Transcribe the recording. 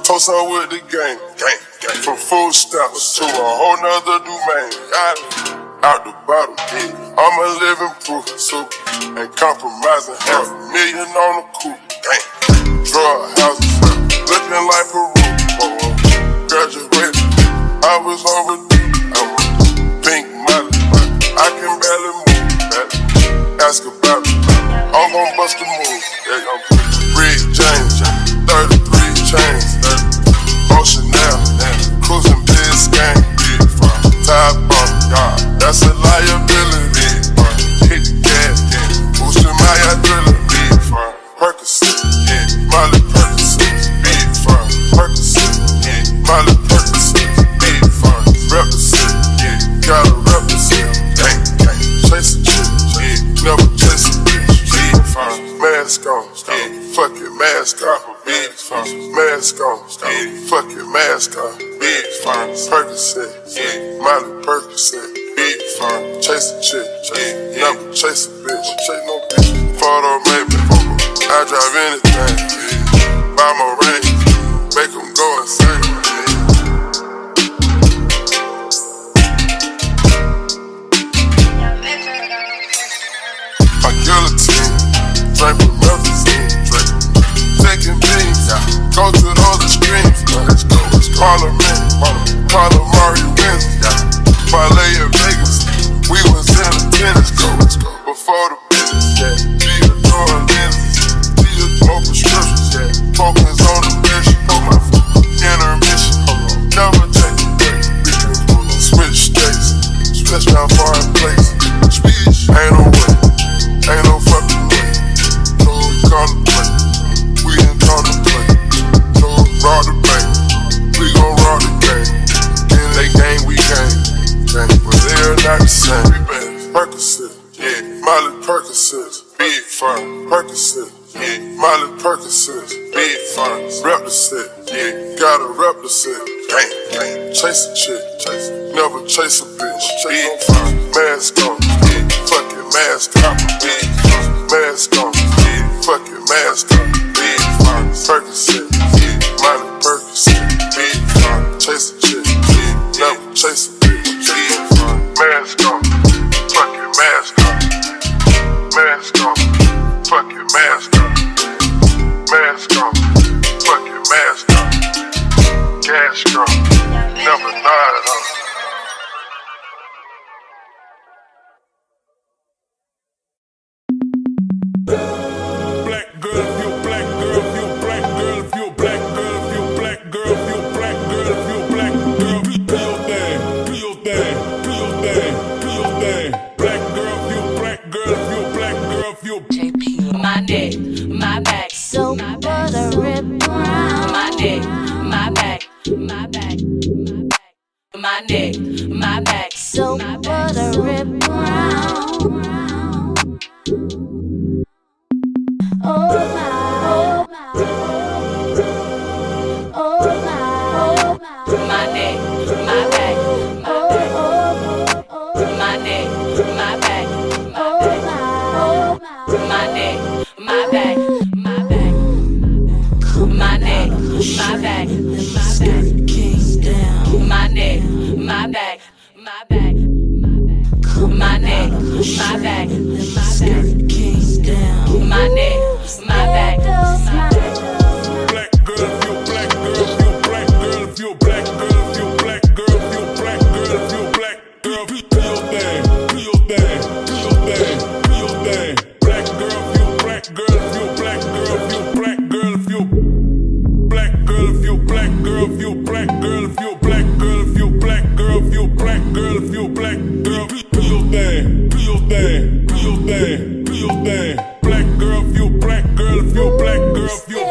Toast on with the gang. From food stamps to a whole nother domain. Out the bottom, I'm a living proof. Super, ain't compromising. $500,000 on the coupe. Drug houses, looking like Peru. Graduated, I was overdue. I'm a pink molly, I can barely move. Ask about me, I'm gon' bust the move. Red James, 33 chains. Ocean now, cruising Biscayne. Top bump, that's a liability. Hit the gas, boosting my adrenaline. Percocet, Molly Percocet, big fun. Percocet, Molly Percocet, big fun. Represent, gotta represent. Chase a chick, never chase a bitch. Big fun. Mask on, fuck it, mask on. Big fun. Mask on, fuck it, mask on. Big fun. Percocet, Molly Percocet, big fun. Chase a chick, never chase a bitch. Chase no bitch. Photo maybe, I drive anything. Buy my range, make them go insane. My guillotine, drink with melazine, taking beans, go to those extremes. Let's go, Parliament, Calamari wins, Parlay in Vegas, we was in the tennis, let's go, before the business, be the door lenses, be the more prescriptions, focus on the mission, for my intermission, never take a break, we can switch states, stretch down foreign place, speech, ain't no way, ain't no fucking way, no we call it play, we ain't call it play, no raw the bank, we gon' raw the game, in they game we game, but they're not the same. Percocet, Molly Percocet, big fun. Percocet, Molly Percocet, big fun. Represent, gotta represent. Chase a chick, never chase a bitch. Big fun. Mask on, fuck it, mask on. Big fun. Mask on, fuck it, mask on. Big fun. Percocet, Molly Percocet, big fun. Chase a chick, never chase a bitch. Big fun. Mask on, fuck it, mask on. Mask on, fuck it, mask on. Mask on, fuck it, mask on. Cash girl, never died on. Black girl, if you a black girl, if you a black girl, if you a black girl, if you a black girl, if you a black girl, if you a black girl, do your thing, do your thing, do your thing, do your thing. Black girl, if you a black girl, if you a black girl, if you a JP, my neck, my back, so my butter brown. My neck, my back, my back, my back, my neck, my back, so butter brown. Oh my, oh my, oh my, my neck, my back, my back, my neck, my back, my neck, my back, my back, my neck, my back, my back, my neck, my back, my back, my neck, my back, my back, my neck, my girl, if you